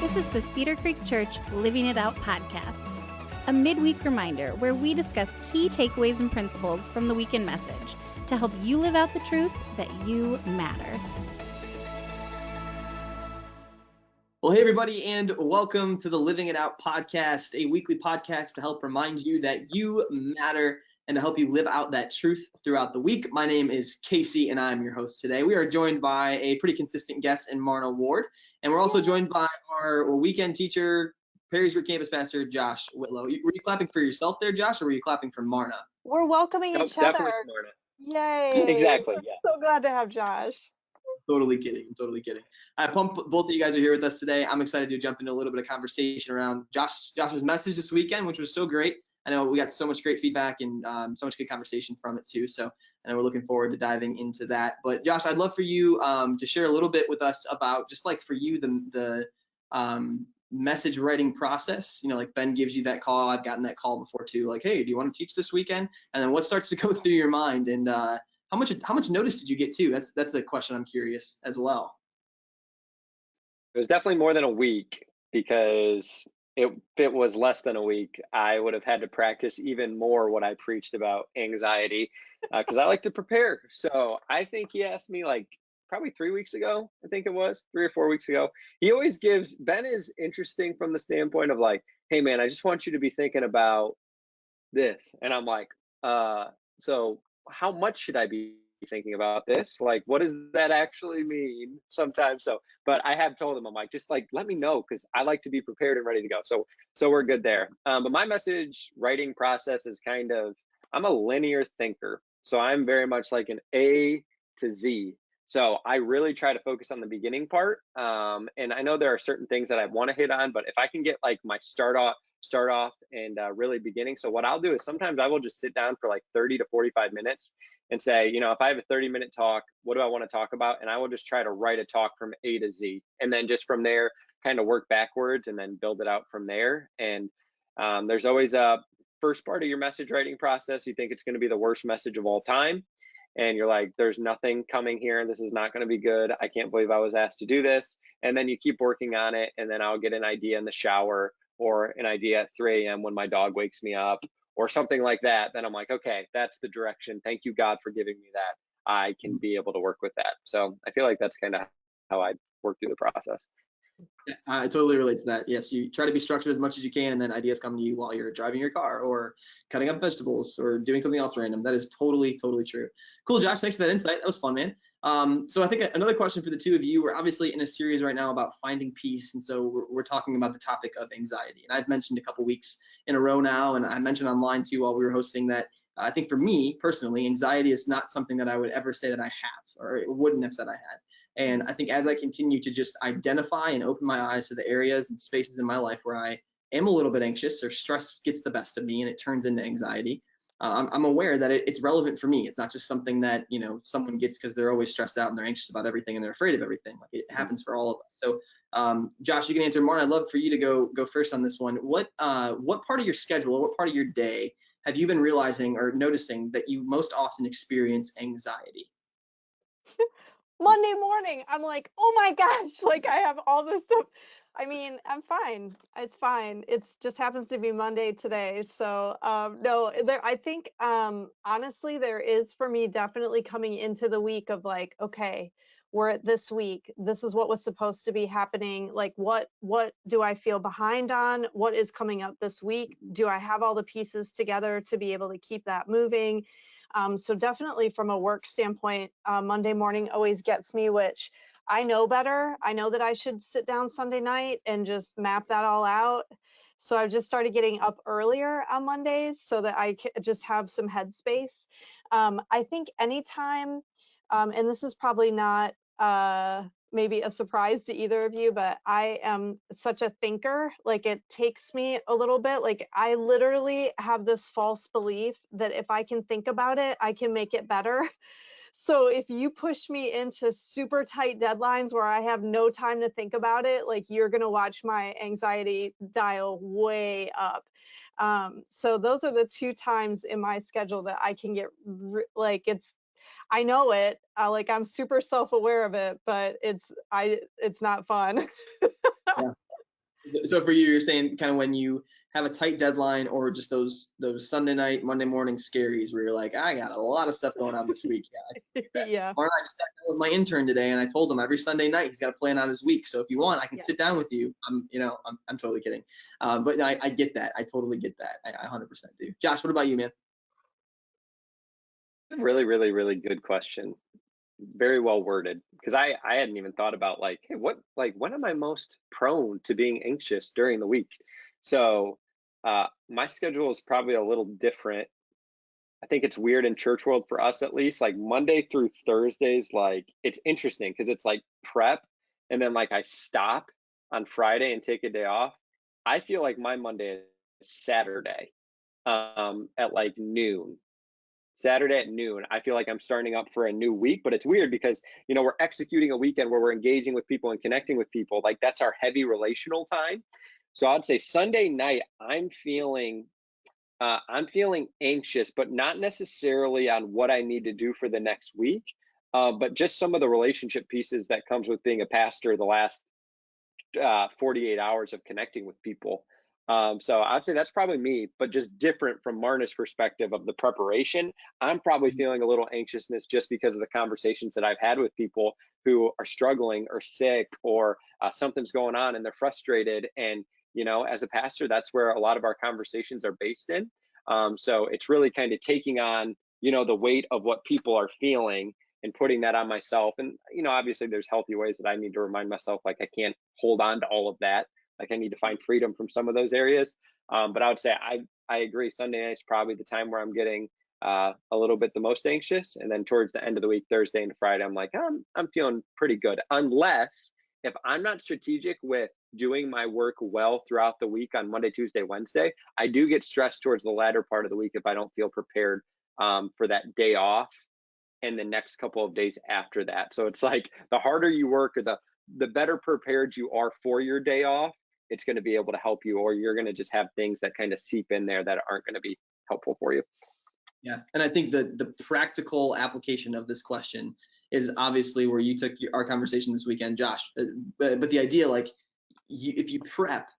This is the Cedar Creek Church Living It Out podcast, a midweek reminder where we discuss key takeaways and principles from the weekend message to help you live out the truth that you matter. Well, hey, everybody, and welcome to the Living It Out podcast, a weekly podcast to help remind you that you matter and to help you live out that truth throughout the week. My name is Casey, and I'm your host today. We are joined by a pretty consistent guest in Marna Ward, and we're also joined by our weekend teacher, Perrysburg campus pastor, Josh Whitlow. Were you clapping for yourself there, Josh, or were you clapping for Marna? We're welcoming each other. Definitely Marna. Yay. Exactly, yeah. So glad to have Josh. Totally kidding. I pump both of you guys are here with us today. I'm excited to jump into a little bit of conversation around Josh's message this weekend, which was so great. I know we got so much great feedback and so much good conversation from it too. So I know we're looking forward to diving into that. But Josh, I'd love for you to share a little bit with us about just like for you the message writing process. You know, like Ben gives you that call. I've gotten that call before too. Like, hey, do you want to teach this weekend? And then what starts to go through your mind? And how much notice did you get too? That's the question I'm curious as well. It was definitely more than a week, because if it was less than a week, I would have had to practice even more what I preached about anxiety, because I like to prepare. So I think he asked me like probably 3 weeks ago. I think it was 3 or 4 weeks ago. He always gives, Ben is interesting from the standpoint of like, hey man, I just want you to be thinking about this. And I'm like, so how much should I be thinking about this? Like, what does that actually mean sometimes? So, but I have told him, I'm like, just like, let me know, because I like to be prepared and ready to go. So we're good there. But my message writing process is kind of, I'm a linear thinker. So I'm very much like an A to Z. So I really try to focus on the beginning part. And I know there are certain things that I want to hit on, but if I can get like my start off and really beginning. So what I'll do is sometimes I will just sit down for like 30 to 45 minutes and say, you know, if I have a 30-minute talk, what do I want to talk about? And I will just try to write a talk from A to Z. And then just from there, kind of work backwards and then build it out from there. And there's always a first part of your message writing process. You think it's going to be the worst message of all time. And you're like, there's nothing coming here. This is not going to be good. I can't believe I was asked to do this. And then you keep working on it. And then I'll get an idea in the shower, or an idea at 3 a.m. when my dog wakes me up, or something like that. Then I'm like, okay, that's the direction. Thank you, God, for giving me that. I can be able to work with that. So I feel like that's kind of how I work through the process. Yeah, I totally relate to that. Yes, you try to be structured as much as you can, and then ideas come to you while you're driving your car or cutting up vegetables or doing something else random. That is totally true. Cool, Josh. Thanks for that insight. That was fun, man. So I think another question for the two of you. We're obviously in a series right now about finding peace, and so we're talking about the topic of anxiety. And I've mentioned a couple weeks in a row now, and I mentioned online too while we were hosting that I think for me personally, anxiety is not something that I would ever say that I have, or wouldn't have said I had. And I think as I continue to just identify and open my eyes to the areas and spaces in my life where I am a little bit anxious or stress gets the best of me and it turns into anxiety, I'm aware that it's relevant for me. It's not just something that, you know, someone gets because they're always stressed out and they're anxious about everything and they're afraid of everything. Like it happens for all of us. So Josh, you can answer more. I'd love for you to go first on this one. What part of your schedule, what part of your day have you been realizing or noticing that you most often experience anxiety? Monday morning, I'm like, oh my gosh, like I have all this stuff. I mean, I'm fine. It's fine. It's just happens to be Monday today. So no, I think honestly, there is for me definitely coming into the week of like, okay, we're at this week. This is what was supposed to be happening. Like what do I feel behind on? What is coming up this week? Do I have all the pieces together to be able to keep that moving? So definitely from a work standpoint, Monday morning always gets me, which I know better. I know that I should sit down Sunday night and just map that all out. So I've just started getting up earlier on Mondays so that I can just have some headspace. I think anytime, and this is probably not maybe a surprise to either of you, but I am such a thinker. Like it takes me a little bit. Like I literally have this false belief that if I can think about it, I can make it better. So if you push me into super tight deadlines where I have no time to think about it, like you're going to watch my anxiety dial way up. So those are the 2 times in my schedule that I can get I know it, like I'm super self-aware of it, but it's not fun. Yeah. So for you, you're saying kind of when you have a tight deadline or just those Sunday night, Monday morning scaries where you're like, I got a lot of stuff going on this week. Yeah. Mark and I just sat down with my intern today, and I told him every Sunday night he's got to plan out his week. So if you want, I can sit down with you. I'm totally kidding. But I get that. I totally get that. I 100% do. Josh, what about you, man? Really, really, really good question. Very well worded, because I hadn't even thought about like, hey, when am I most prone to being anxious during the week? So my schedule is probably a little different. I think it's weird in church world for us, at least, like Monday through Thursdays, like it's interesting because it's like prep, and then like I stop on Friday and take a day off. I feel like my Monday is Saturday at like noon. Saturday at noon, I feel like I'm starting up for a new week, but it's weird because, we're executing a weekend where we're engaging with people and connecting with people. Like that's our heavy relational time. So I'd say Sunday night, I'm feeling anxious, but not necessarily on what I need to do for the next week, but just some of the relationship pieces that comes with being a pastor the last 48 hours of connecting with people. So I'd say that's probably me, but just different from Marna's perspective of the preparation. I'm probably feeling a little anxiousness just because of the conversations that I've had with people who are struggling or sick or something's going on and they're frustrated. And, as a pastor, that's where a lot of our conversations are based in. So it's really kind of taking on, the weight of what people are feeling and putting that on myself. And, obviously there's healthy ways that I need to remind myself, like I can't hold on to all of that. Like I need to find freedom from some of those areas. But I would say I agree. Sunday night is probably the time where I'm getting a little bit the most anxious. And then towards the end of the week, Thursday and Friday, I'm like, I'm feeling pretty good. Unless if I'm not strategic with doing my work well throughout the week on Monday, Tuesday, Wednesday, I do get stressed towards the latter part of the week if I don't feel prepared for that day off and the next couple of days after that. So it's like the harder you work or the better prepared you are for your day off, it's going to be able to help you, or you're going to just have things that kind of seep in there that aren't going to be helpful for you. Yeah, and I think the practical application of this question is obviously where you took our conversation this weekend, Josh. But the idea, like, if you prep,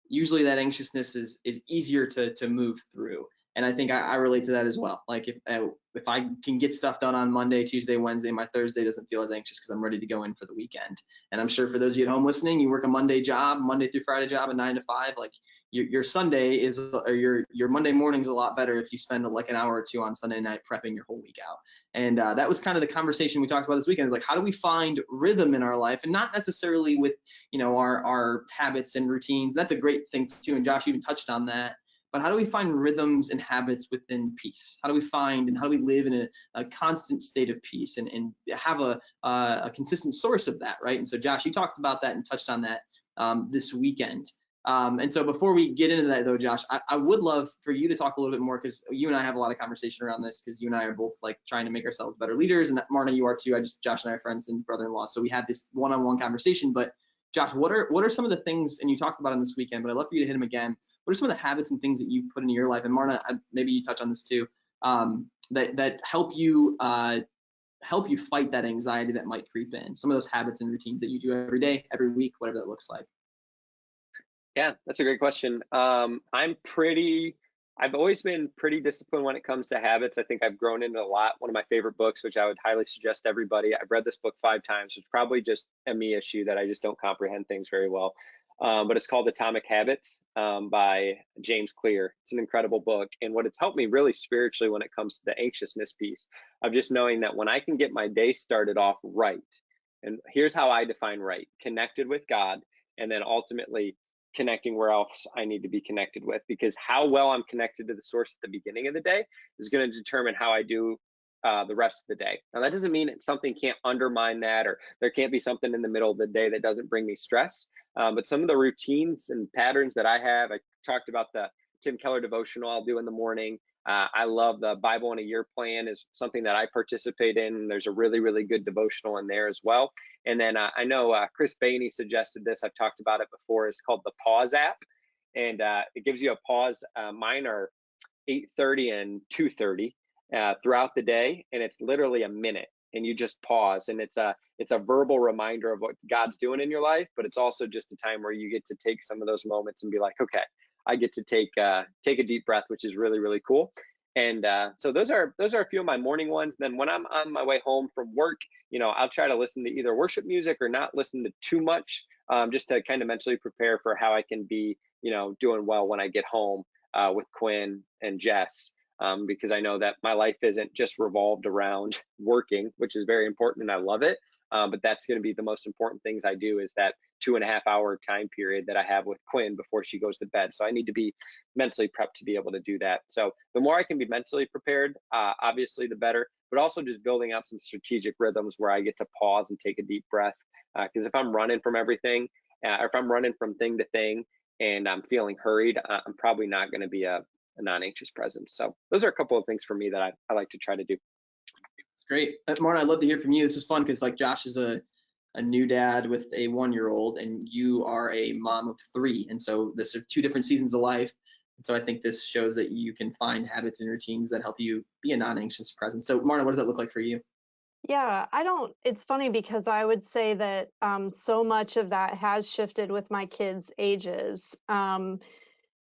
usually that anxiousness is easier to move through. And I think I relate to that as well. Like if I can get stuff done on Monday, Tuesday, Wednesday, my Thursday doesn't feel as anxious because I'm ready to go in for the weekend. And I'm sure for those of you at home listening, you work a Monday through Friday job, a 9 to 5. Like your Sunday is, or your Monday morning's a lot better if you spend like an hour or two on Sunday night prepping your whole week out. And that was kind of the conversation we talked about this weekend. Is like, how do we find rhythm in our life, and not necessarily with our habits and routines. That's a great thing too. And Josh even touched on that. But how do we find rhythms and habits within peace? How do we find and how do we live in a constant state of peace and have a consistent source of that, right? And so Josh, you talked about that and touched on that this weekend. And so before we get into that though, Josh, I would love for you to talk a little bit more, because you and I have a lot of conversation around this, because you and I are both like trying to make ourselves better leaders, and Marna, you are too. Josh and I are friends and brother-in-law, so we have this one-on-one conversation. But Josh, what are some of the things, and you talked about them this weekend, but I'd love for you to hit them again. What are some of the habits and things that you've put into your life? And Marna, maybe you touch on this too, that help you fight that anxiety that might creep in. Some of those habits and routines that you do every day, every week, whatever that looks like. Yeah, that's a great question. I've always been pretty disciplined when it comes to habits. I think I've grown into a lot. One of my favorite books, which I would highly suggest everybody. I've read this book 5 times. It's probably just a me issue that I just don't comprehend things very well. But it's called Atomic Habits by James Clear. It's an incredible book. And what it's helped me really spiritually when it comes to the anxiousness piece of just knowing that when I can get my day started off right, and here's how I define right: connected with God, and then ultimately connecting where else I need to be connected with, because how well I'm connected to the source at the beginning of the day is going to determine how I do the rest of the day. Now, that doesn't mean that something can't undermine that, or there can't be something in the middle of the day that doesn't bring me stress. But some of the routines and patterns that I have, I talked about the Tim Keller devotional I'll do in the morning. I love the Bible in a Year plan, is something that I participate in. There's a really, really good devotional in there as well. And then I know Chris Bainey suggested this. I've talked about it before. It's called the Pause app. And it gives you a pause. Mine are 8:30 and 2:30 throughout the day. And it's literally a minute. and you just pause, and it's a verbal reminder of what God's doing in your life, but it's also just a time where you get to take some of those moments and be like, okay, I get to take a deep breath, which is really, really cool. And so those are a few of my morning ones. Then when I'm on my way home from work, I'll try to listen to either worship music or not listen to too much, just to kind of mentally prepare for how I can be, doing well when I get home with Quinn and Jess, because I know that my life isn't just revolved around working, which is very important and I love it. But that's going to be the most important things I do, is that 2.5 hour time period that I have with Quinn before she goes to bed. So I need to be mentally prepped to be able to do that. So the more I can be mentally prepared, obviously the better, but also just building out some strategic rhythms where I get to pause and take a deep breath. Because if I'm running from everything, or if I'm running from thing to thing and I'm feeling hurried, I'm probably not going to be a non-anxious presence. So those are a couple of things for me that I like to try to do. It's great. Martin, I'd love to hear from you. This is fun because like Josh is a new dad with a 1-year-old and you are a mom of 3. And so this are 2 different seasons of life. And so I think this shows that you can find habits and routines that help you be a non-anxious presence. So Martin, what does that look like for you? Yeah, it's funny because I would say that so much of that has shifted with my kids' ages.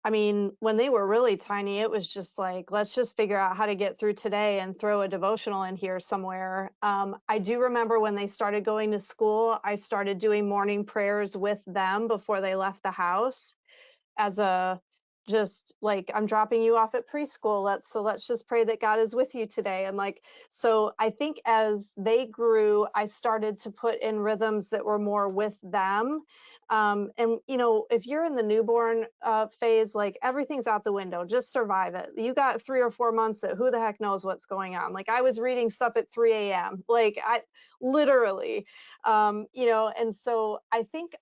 I mean, when they were really tiny, it was just like, let's just figure out how to get through today and throw a devotional in here somewhere. I do remember when they started going to school, I started doing morning prayers with them before they left the house, as a just like, I'm dropping you off at preschool, let's just pray that God is with you today. And like, so I think as they grew, I started to put in rhythms that were more with them. And if you're in the newborn phase, like everything's out the window, just survive it. You got 3 or 4 months that who the heck knows what's going on. Like I was reading stuff at 3 a.m. Like I literally, and so I think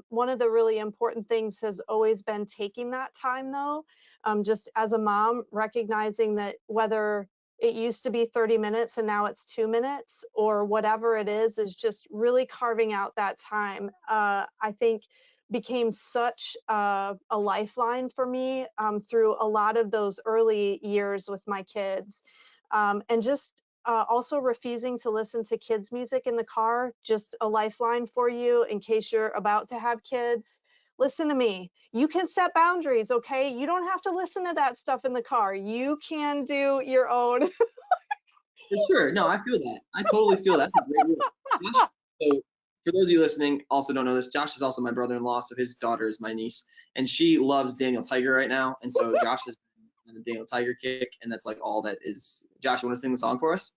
one of the really important things has always been taking that time, though, just as a mom, recognizing that whether it used to be 30 minutes and now it's 2 minutes or whatever it is just really carving out that time. I think became such a lifeline for me through a lot of those early years with my kids. And just also refusing to listen to kids' music in the car, just a lifeline for you in case you're about to have kids. Listen to me. You can set boundaries, okay? You don't have to listen to that stuff in the car. You can do your own. For sure. No, I feel that. I totally feel that. That's a great rule. Josh, so for those of you listening, also don't know this, Josh is also my brother-in-law, so his daughter is my niece, and she loves Daniel Tiger right now. And so Josh has been on a Daniel Tiger kick, and that's like all that is. Josh, you want to sing the song for us?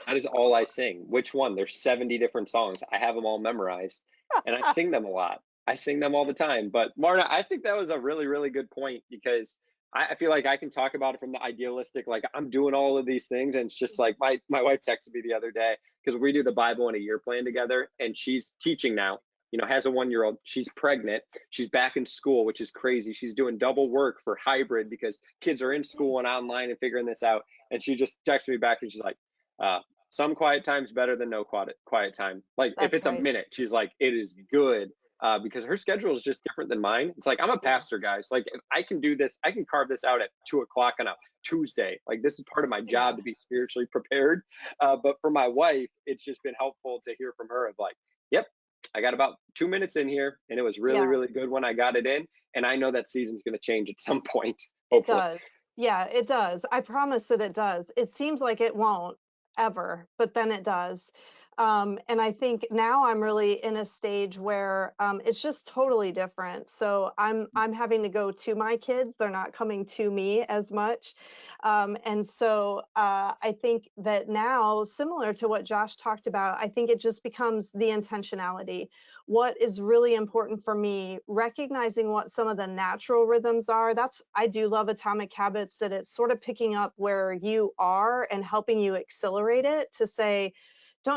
That is all I sing. Which one? There's 70 different songs. I have them all memorized, and I sing them a lot. I sing them all the time. But Marta, I think that was a really, really good point, because I feel like I can talk about it from the idealistic, like I'm doing all of these things, and it's just like my wife texted me the other day because we do the Bible in a year plan together, and she's teaching now. Has a 1-year-old. She's pregnant. She's back in school, which is crazy. She's doing double work for hybrid because kids are in school and online and figuring this out. And she just texted me back and she's like, uh, some quiet time's better than no quiet time. Like if That's it's a right. minute, she's like, it is good, because her schedule is just different than mine. It's like, I'm a Yeah. pastor, guys. Like if I can do this, I can carve this out at 2 o'clock on a Tuesday. Like this is part of my Yeah. job to be spiritually prepared. But for my wife, it's just been helpful to hear from her of like, yep, I got about 2 minutes in here, and it was really, Yeah. really good when I got it in. And I know that season's going to change at some point, It hopefully. does. Yeah, it does. I promise that it does. It seems like it won't ever, but then it does. And I think now I'm really in a stage where it's just totally different. So I'm having to go to my kids. They're not coming to me as much. And so I think that now, similar to what Josh talked about, I think it just becomes the intentionality. What is really important for me, recognizing what some of the natural rhythms are. I do love Atomic Habits, that it's sort of picking up where you are and helping you accelerate it to say,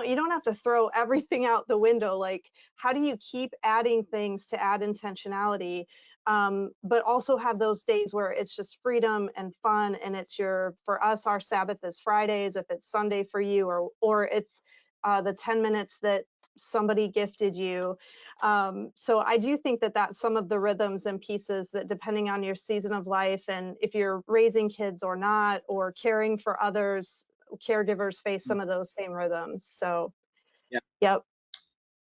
you don't have to throw everything out the window. Like, how do you keep adding things to add intentionality, but also have those days where it's just freedom and fun, and it's for us, our Sabbath is Fridays, if it's Sunday for you, or it's the 10 minutes that somebody gifted you. So I do think that that's some of the rhythms and pieces that, depending on your season of life and if you're raising kids or not, or caring for others, caregivers face some of those same rhythms. So, Yeah. yep.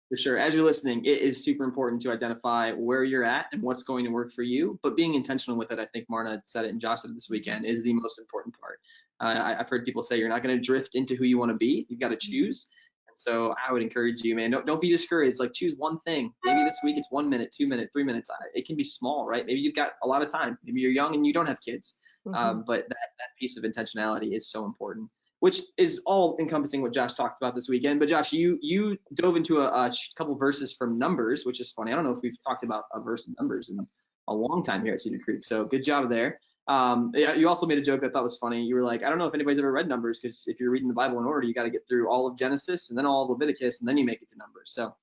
For sure. As you're listening, it is super important to identify where you're at and what's going to work for you. But being intentional with it, I think Marna said it and Josh said it this weekend, is the most important part. I've heard people say you're not going to drift into who you want to be. You've got to choose. And so I would encourage you, man, don't be discouraged. Like, choose one thing. Maybe this week it's 1 minute, 2 minutes, 3 minutes. It can be small, right? Maybe you've got a lot of time. Maybe you're young and you don't have kids. But that piece of intentionality is so important, which is all encompassing what Josh talked about this weekend. But Josh, you dove into a couple verses from Numbers, which is funny. I don't know if we've talked about a verse in Numbers in a long time here at Cedar Creek. So good job there. Yeah, you also made a joke that I thought was funny. You were like, I don't know if anybody's ever read Numbers, because if you're reading the Bible in order, you got to get through all of Genesis and then all of Leviticus, and then you make it to Numbers. So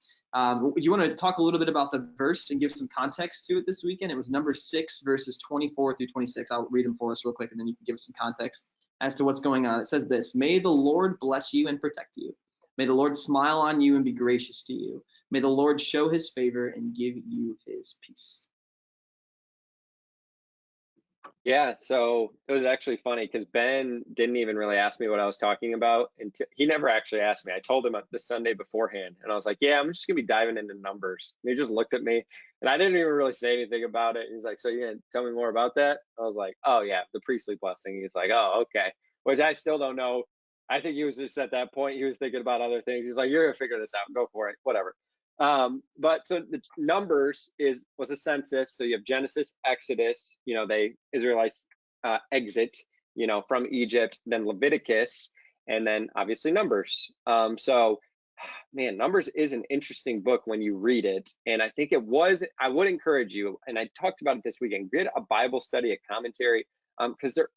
you want to talk a little bit about the verse and give some context to it this weekend? It was Numbers 6, verses 24 through 26. I'll read them for us real quick, and then you can give us some context as to what's going on. It says this: May the Lord bless you and protect you. May the Lord smile on you and be gracious to you. May the Lord show his favor and give you his peace. Yeah, so it was actually funny because Ben didn't even really ask me what I was talking about. And he never actually asked me. I told him the Sunday beforehand, and I was like, yeah, I'm just going to be diving into Numbers. And he just looked at me, and I didn't even really say anything about it. He's like, so you're going to tell me more about that? I was like, oh, yeah, the priestly blessing. He's like, oh, okay, which I still don't know. I think he was just at that point, he was thinking about other things. He's like, you're going to figure this out. Go for it, whatever. But so the Numbers was a census. So you have Genesis, Exodus, Israelites exit, from Egypt, then Leviticus, and then obviously Numbers. So man, Numbers is an interesting book when you read it. And I think I would encourage you, and I talked about it this weekend, get a Bible study, a commentary, because there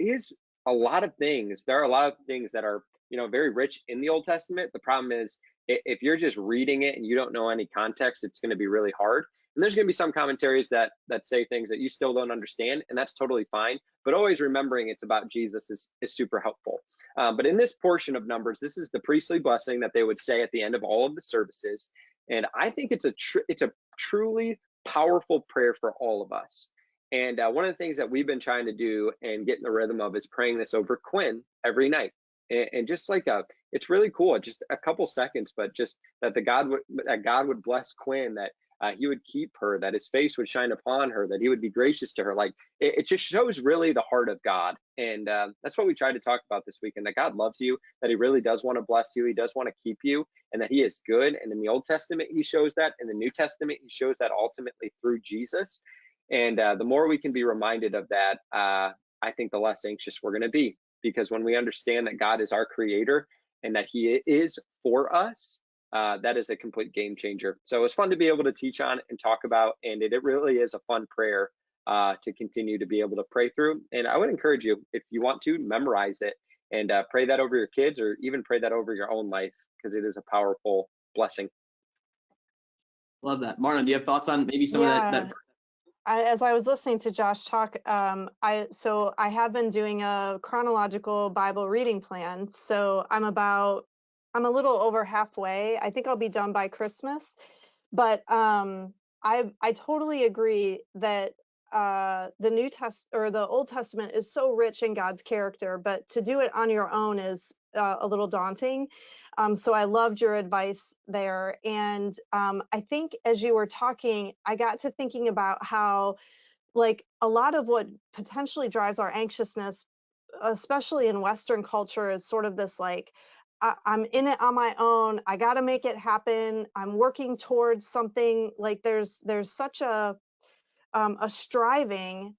are a lot of things that are, very rich in the Old Testament. The problem is, if you're just reading it and you don't know any context, it's going to be really hard. And there's going to be some commentaries that say things that you still don't understand, and that's totally fine. But always remembering it's about Jesus is super helpful. But in this portion of Numbers, this is the priestly blessing that they would say at the end of all of the services. And I think it's a truly powerful prayer for all of us. And one of the things that we've been trying to do and get in the rhythm of is praying this over Quinn every night. And just like it's really cool, just a couple seconds, but just that God would bless Quinn, that he would keep her, that his face would shine upon her, that he would be gracious to her. Like it just shows really the heart of God. And that's what we tried to talk about this weekend, that God loves you, that he really does want to bless you. He does want to keep you, and that he is good. And in the Old Testament, he shows that. In the New Testament, he shows that ultimately through Jesus. And the more we can be reminded of that, I think the less anxious we're going to be. Because when we understand that God is our creator and that he is for us, that is a complete game changer. So it's fun to be able to teach on and talk about, and it really is a fun prayer to continue to be able to pray through. And I would encourage you, if you want to, memorize it and pray that over your kids, or even pray that over your own life, because it is a powerful blessing. Love that. Marna, do you have thoughts on maybe some of that? As I was listening to Josh talk, I have been doing a chronological Bible reading plan. So I'm a little over halfway. I think I'll be done by Christmas. But I totally agree that the Old Testament is so rich in God's character, but to do it on your own is a little daunting. So I loved your advice there. And I think as you were talking, I got to thinking about how, like, a lot of what potentially drives our anxiousness, especially in Western culture, is sort of this like, I'm in it on my own. I got to make it happen. I'm working towards something. Like there's such a striving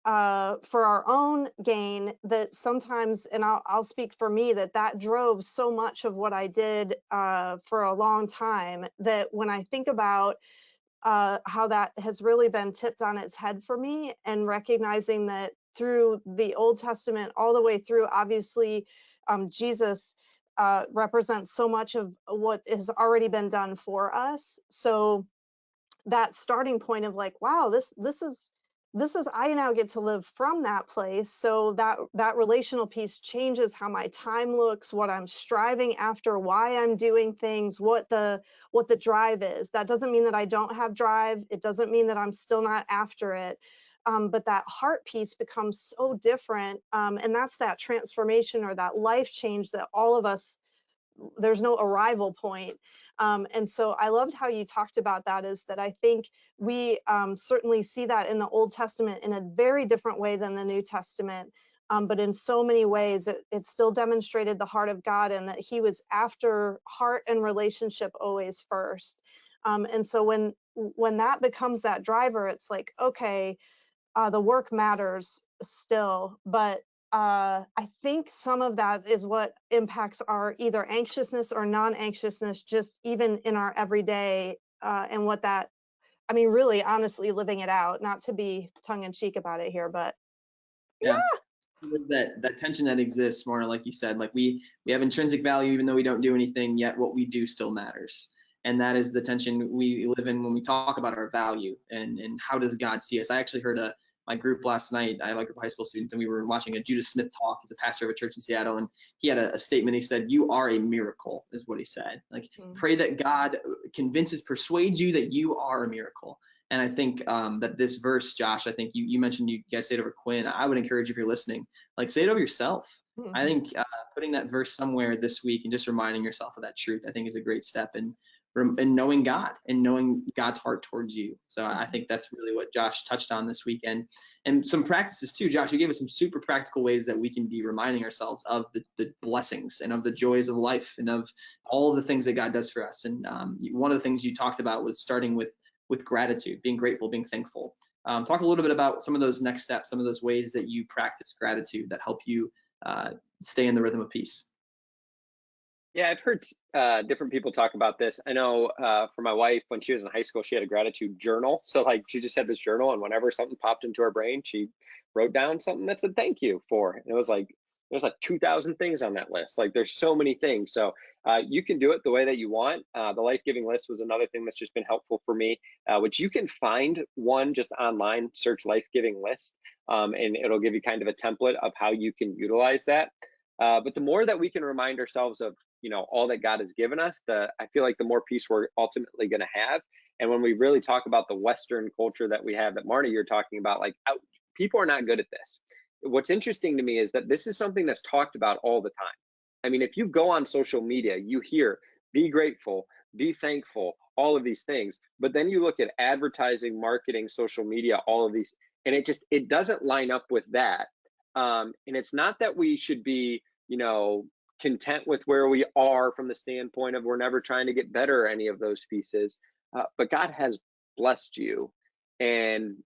for our own gain that sometimes, and I'll speak for me, that drove so much of what I did for a long time, that when I think about how that has really been tipped on its head for me, and recognizing that through the Old Testament all the way through, obviously Jesus represents so much of what has already been done for us. So that starting point of like, wow, this is I now get to live from that place. So that relational piece changes how my time looks, what I'm striving after, why I'm doing things, what the drive is. That doesn't mean that I don't have drive. It doesn't mean that I'm still not after it. but that heart piece becomes so different. And that's that transformation or that life change that all of us, there's no arrival point. And so I loved how you talked about that, is that I think we certainly see that in the Old Testament in a very different way than the New Testament. But in so many ways, it still demonstrated the heart of God, and that he was after heart and relationship always first. And so when that becomes that driver, it's like, okay, the work matters still, but I think some of that is what impacts our either anxiousness or non-anxiousness, just even in our everyday, and what that, I mean, really, honestly, living it out, not to be tongue in cheek about it here, but yeah. Yeah. That tension that exists, more like you said, like we have intrinsic value even though we don't do anything, yet what we do still matters. And that is the tension we live in when we talk about our value and how does God see us. I actually heard my group last night. I have a group of high school students, and we were watching a Judah Smith talk. He's a pastor of a church in Seattle, and he had a statement. He said, "You are a miracle," is what he said. Like, pray that God persuades you that you are a miracle. And I think that this verse, Josh, I think you mentioned you guys say it over Quinn. I would encourage you, if you're listening, like, say it over yourself. I think putting that verse somewhere this week and just reminding yourself of that truth, I think, is a great step in knowing God and knowing God's heart towards you. So I think that's really what Josh touched on this weekend, and some practices too. Josh, you gave us some super practical ways that we can be reminding ourselves of the blessings and of the joys of life and of all of the things that God does for us. And one of the things you talked about was starting with gratitude, being grateful, being thankful. Talk a little bit about some of those next steps, some of those ways that you practice gratitude that help you stay in the rhythm of peace. Yeah, I've heard different people talk about this. I know for my wife, when she was in high school, she had a gratitude journal. So like she just had this journal, and whenever something popped into her brain, she wrote down something that said thank you for. And it was like, there's like 2,000 things on that list. Like there's so many things. So you can do it the way that you want. The life-giving list was another thing that's just been helpful for me, which you can find one just online, search life-giving list, and it'll give you kind of a template of how you can utilize that. But the more that we can remind ourselves of, all that God has given us, I feel like the more peace we're ultimately going to have. And when we really talk about the Western culture that we have, that Marty, you're talking about, like people are not good at this. What's interesting to me is that this is something that's talked about all the time. I mean, if you go on social media, you hear, be grateful, be thankful, all of these things. But then you look at advertising, marketing, social media, all of these, and it doesn't line up with that. And it's not that we should be, content with where we are from the standpoint of we're never trying to get better or any of those pieces, but God has blessed you. And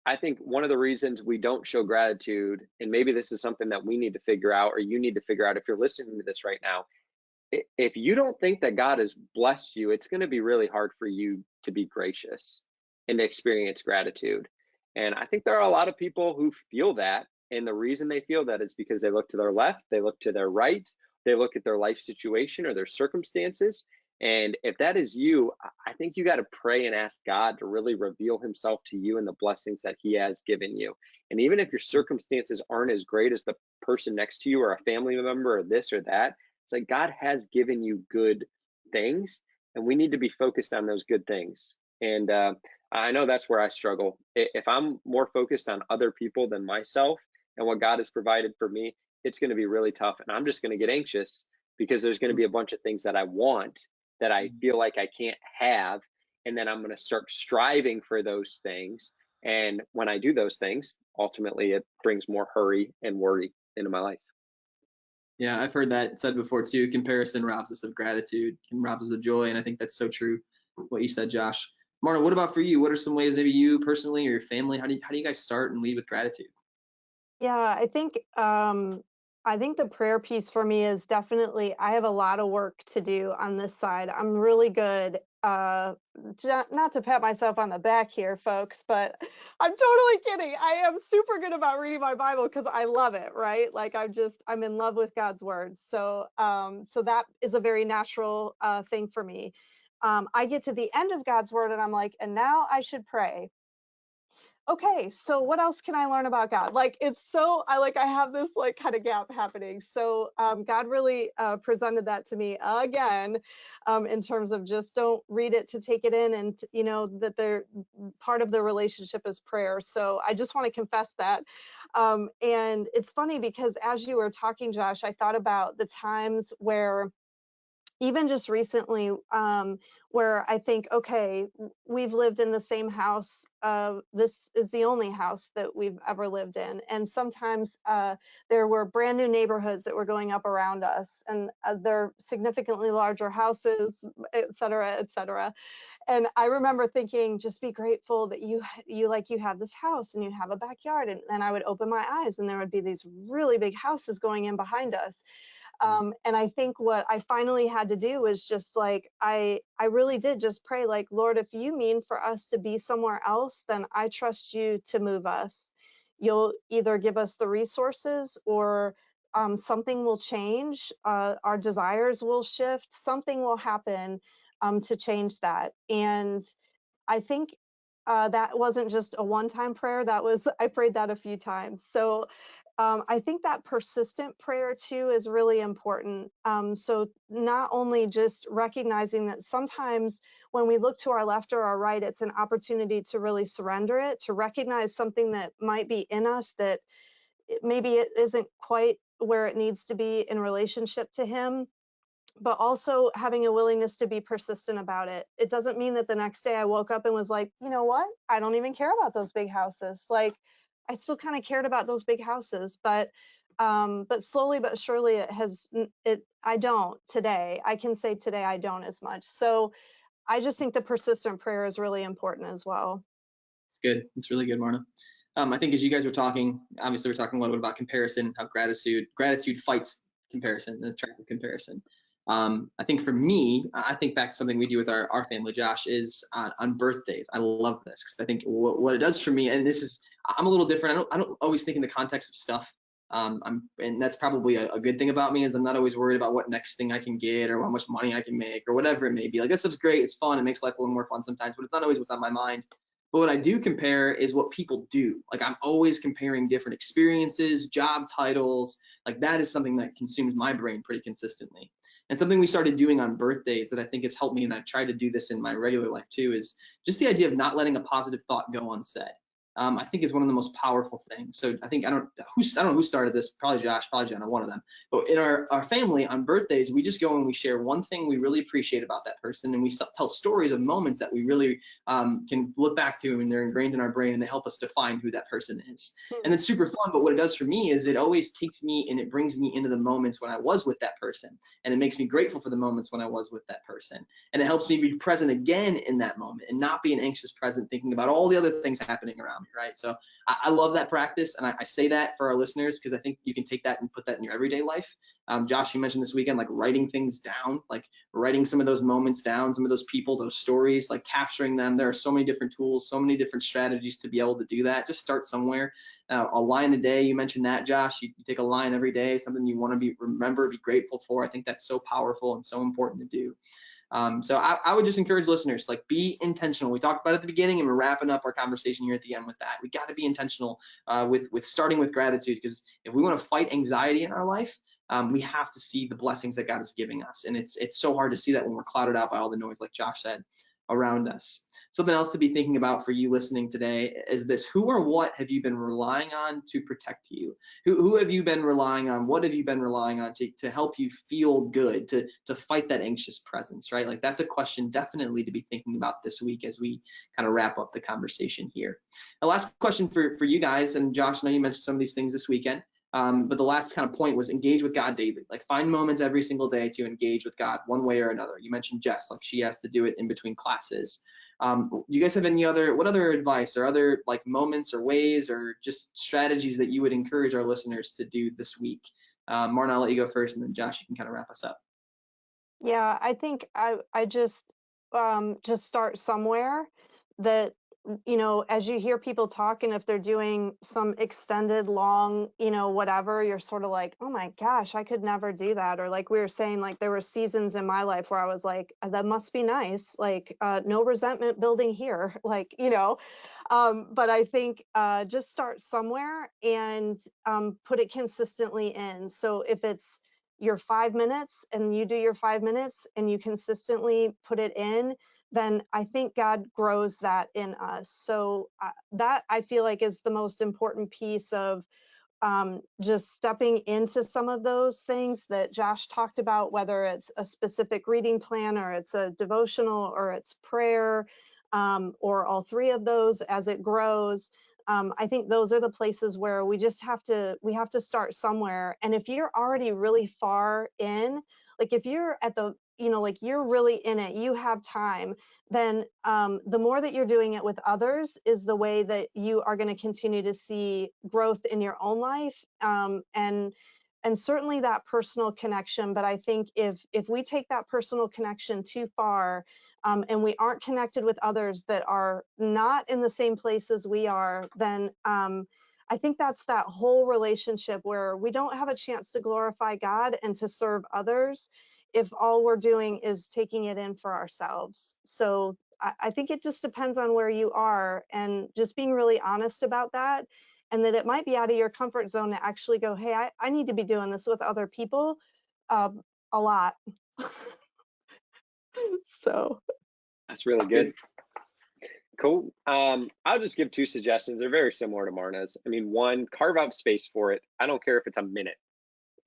I think one of the reasons we don't show gratitude, and maybe this is something that we need to figure out, or you need to figure out if you're listening to this right now, if you don't think that God has blessed you, it's going to be really hard for you to be gracious and to experience gratitude. And I think there are a lot of people who feel that. And the reason they feel that is because they look to their left, they look to their right, they look at their life situation or their circumstances. And if that is you, I think you got to pray and ask God to really reveal himself to you and the blessings that he has given you. And even if your circumstances aren't as great as the person next to you or a family member or this or that, it's like God has given you good things, and we need to be focused on those good things. And I know that's where I struggle. If I'm more focused on other people than myself and what God has provided for me, it's going to be really tough. And I'm just going to get anxious because there's going to be a bunch of things that I want that I feel like I can't have. And then I'm going to start striving for those things. And when I do those things, ultimately it brings more hurry and worry into my life. Yeah, I've heard that said before too. Comparison robs us of gratitude, can rob us of joy, and I think that's so true. What you said, Josh. Marna, what about for you? What are some ways, maybe you personally or your family, how do you guys start and lead with gratitude? Yeah, I think the prayer piece for me is definitely, I have a lot of work to do on this side. I'm really good, not to pat myself on the back here, folks, but I'm totally kidding. I am super good about reading my Bible because I love it, right? Like I'm in love with God's word. So so that is a very natural thing for me. I get to the end of God's word and I'm like, and now I should pray. okay, so what else can I learn about God? Like, it's so, I have this like kind of gap happening. So God really presented that to me again, in terms of just don't read it to take it in, and you know that they're part of the relationship is prayer. So I just want to confess that. And it's funny because as you were talking, Josh, I thought about the times where even just recently, where I think, okay, we've lived in the same house. This is the only house that we've ever lived in. And sometimes there were brand new neighborhoods that were going up around us, and they're significantly larger houses, et cetera, et cetera. And I remember thinking, just be grateful that you have this house and you have a backyard. And then I would open my eyes and there would be these really big houses going in behind us. And I think what I finally had to do was just like, I really did just pray, like, Lord, if you mean for us to be somewhere else, then I trust you to move us. You'll either give us the resources, or something will change, our desires will shift, something will happen to change that. And I think that wasn't just a one-time prayer. I prayed that a few times. So I think that persistent prayer too is really important. So not only just recognizing that sometimes when we look to our left or our right, it's an opportunity to really surrender it, to recognize something that might be in us that maybe it isn't quite where it needs to be in relationship to Him, but also having a willingness to be persistent about it. It doesn't mean that the next day I woke up and was like, you know what? I don't even care about those big houses. Like, I still kind of cared about those big houses, but slowly but surely I don't today. I can say today I don't as much. So I just think the persistent prayer is really important as well. It's good. It's really good, Marna. I think as you guys were talking, obviously we're talking a little bit about comparison, how gratitude fights comparison, the trap of comparison. I think for me, I think back to something we do with our family, Josh, is on birthdays. I love this because I think what it does for me, and I'm a little different. I don't always think in the context of stuff. And that's probably a good thing about me, is I'm not always worried about what next thing I can get or how much money I can make or whatever it may be. Like, that stuff's great. It's fun. It makes life a little more fun sometimes, but it's not always what's on my mind. But what I do compare is what people do. Like, I'm always comparing different experiences, job titles. Like, that is something that consumes my brain pretty consistently. And something we started doing on birthdays that I think has helped me, and I try to do this in my regular life too, is just the idea of not letting a positive thought go unsaid. I think is one of the most powerful things. So I think I don't know who started this, probably Josh, probably Jenna, one of them. But in our family on birthdays, we just go and we share one thing we really appreciate about that person, and we tell stories of moments that we really can look back to, and they're ingrained in our brain, and they help us define who that person is. And it's super fun. But what it does for me is it always takes me and it brings me into the moments when I was with that person, and it makes me grateful for the moments when I was with that person, and it helps me be present again in that moment and not be an anxious present thinking about all the other things happening around me, right? So I love that practice, and I say that for our listeners because I think you can take that and put that in your everyday life. Josh, you mentioned this weekend, like writing things down, like writing some of those moments down, some of those people, those stories, like capturing them. There are so many different tools, so many different strategies to be able to do that. Just start somewhere. A line a day, you mentioned that, Josh. You take a line every day, something you want to remember, be grateful for. I think that's so powerful and so important to do. So I would just encourage listeners, like, be intentional. We talked about it at the beginning, and we're wrapping up our conversation here at the end with that. We got to be intentional with starting with gratitude, because if we want to fight anxiety in our life, we have to see the blessings that God is giving us. And it's so hard to see that when we're clouded out by all the noise, like Josh said, around us. Something else to be thinking about for you listening today is this: who or what have you been relying on to protect you? Who have you been relying on? What have you been relying on to help you feel good, to fight that anxious presence, right? Like, that's a question definitely to be thinking about this week as we kind of wrap up the conversation here. The last question for you guys, and Josh, I know you mentioned some of these things this weekend, but the last kind of point was engage with God daily. Like, find moments every single day to engage with God one way or another. You mentioned Jess, like she has to do it in between classes. Do you guys have what other advice or other like moments or ways or just strategies that you would encourage our listeners to do this week? Marna, I'll let you go first, and then Josh, you can kind of wrap us up. Yeah, I think I just start somewhere. That you know, as you hear people talk, and if they're doing some extended, long, you know, whatever, you're sort of like, oh my gosh, I could never do that. Or like we were saying, like there were seasons in my life where I was like, that must be nice. Like no resentment building here, like, you know. But I think just start somewhere and put it consistently in. So if it's your 5 minutes and you do your 5 minutes and you consistently put it in, then I think God grows that in us. So that I feel like is the most important piece of just stepping into some of those things that Josh talked about, whether it's a specific reading plan or it's a devotional or it's prayer, or all three of those as it grows. I think those are the places where we have to start somewhere. And if you're already really far in, like if you're at the, you know, like you're really in it, you have time, then the more that you're doing it with others is the way that you are going to continue to see growth in your own life, and certainly that personal connection. But I think if we take that personal connection too far, and we aren't connected with others that are not in the same place as we are, then I think that's that whole relationship where we don't have a chance to glorify God and to serve others if all we're doing is taking it in for ourselves. So I think it just depends on where you are, and just being really honest about that, and that it might be out of your comfort zone to actually go, hey, I need to be doing this with other people a lot. So That's really good. Cool. I'll just give two suggestions. They're very similar to Marna's. I mean, one, carve out space for it. I don't care if it's a minute.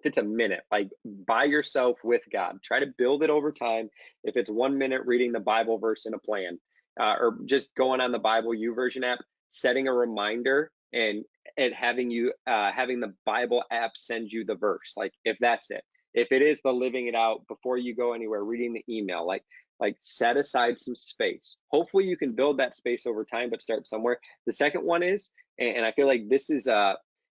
If it's a minute, like by yourself with God, try to build it over time. If it's 1 minute reading the Bible verse in a plan, or just going on the Bible YouVersion app, setting a reminder and having the Bible app send you the verse. Like if that's it. If it is the living it out before you go anywhere, reading the email, like set aside some space. Hopefully you can build that space over time, but start somewhere. The second one is, and I feel like this is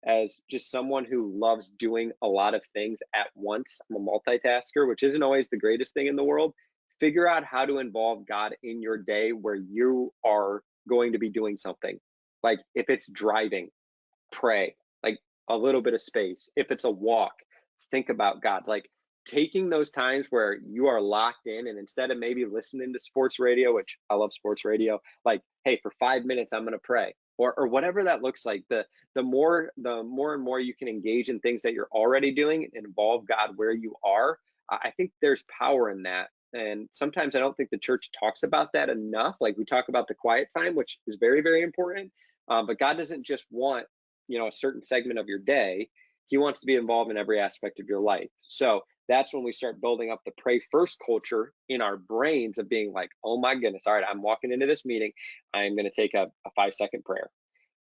as just someone who loves doing a lot of things at once. I'm a multitasker, which isn't always the greatest thing in the world. Figure out how to involve God in your day where you are going to be doing something. Like if it's driving, pray, like a little bit of space. If it's a walk, think about God. Like taking those times where you are locked in, and instead of maybe listening to sports radio, which I love sports radio, like, hey, for 5 minutes, I'm going to pray, or whatever that looks like. The more and more you can engage in things that you're already doing and involve God where you are, I think there's power in that. And sometimes I don't think the church talks about that enough. Like we talk about the quiet time, which is very, very important. But God doesn't just want, a certain segment of your day. He wants to be involved in every aspect of your life. So that's when we start building up the pray first culture in our brains of being like, oh my goodness, all right, I'm walking into this meeting. I'm going to take a 5-second prayer.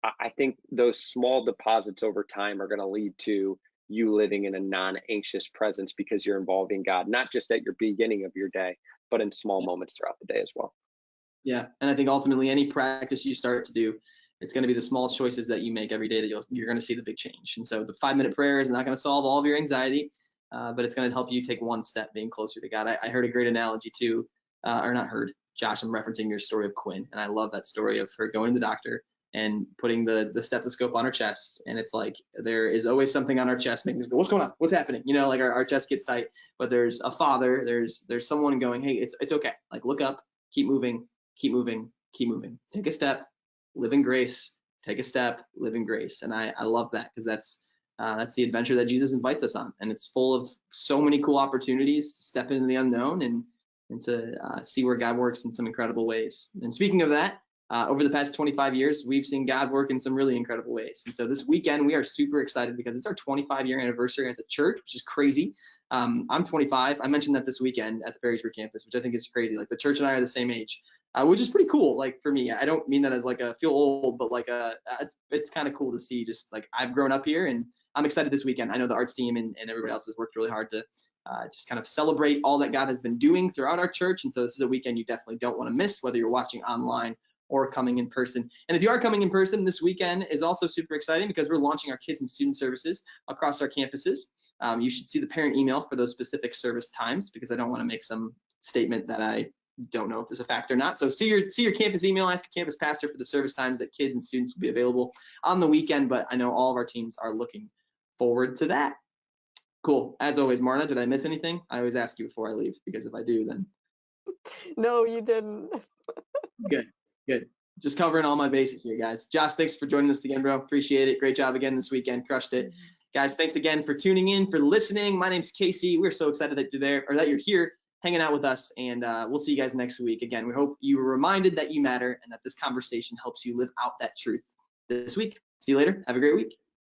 I think those small deposits over time are going to lead to you living in a non-anxious presence because you're involving God, not just at your beginning of your day, but in small moments throughout the day as well. Yeah, and I think ultimately any practice you start to do, it's going to be the small choices that you make every day that you're going to see the big change. And so the 5-minute prayer is not going to solve all of your anxiety, but it's going to help you take one step being closer to God. I heard a great analogy too, or not heard, Josh, I'm referencing your story of Quinn. And I love that story of her going to the doctor and putting the stethoscope on her chest. And it's like, there is always something on our chest making us go, what's going on? What's happening? Like our chest gets tight, but there's a father, there's someone going, hey, it's okay. Like look up, keep moving, keep moving, keep moving. Take a step, live in grace, take a step, live in grace. And I love that because that's the adventure that Jesus invites us on. And it's full of so many cool opportunities to step into the unknown and to see where God works in some incredible ways. And speaking of that, over the past 25 years, we've seen God work in some really incredible ways. And so this weekend, we are super excited because it's our 25-year anniversary as a church, which is crazy. I'm 25. I mentioned that this weekend at the Perrysburg campus, which I think is crazy. Like the church and I are the same age, which is pretty cool. Like for me, I don't mean that as like a feel old, but like it's kind of cool to see just like I've grown up here, and I'm excited this weekend. I know the arts team and everybody else has worked really hard to just kind of celebrate all that God has been doing throughout our church. And so this is a weekend you definitely don't want to miss, whether you're watching online or coming in person. And if you are coming in person, this weekend is also super exciting because we're launching our kids and student services across our campuses. You should see the parent email for those specific service times because I don't want to make some statement that I don't know if it's a fact or not. So see your campus email, ask your campus pastor for the service times that kids and students will be available on the weekend, but I know all of our teams are looking forward to that. Cool. As always, Marna, did I miss anything? I always ask you before I leave, because if I do, then No, you didn't. good. Just covering all my bases here, guys. Josh, thanks for joining us again, bro. Appreciate it. Great job again this weekend. Crushed it. Guys, thanks again for tuning in, for listening. My name's Casey. We're so excited that you're there, or that you're here hanging out with us, and we'll see you guys next week. Again, we hope you were reminded that you matter and that this conversation helps you live out that truth this week. See you later. Have a great week.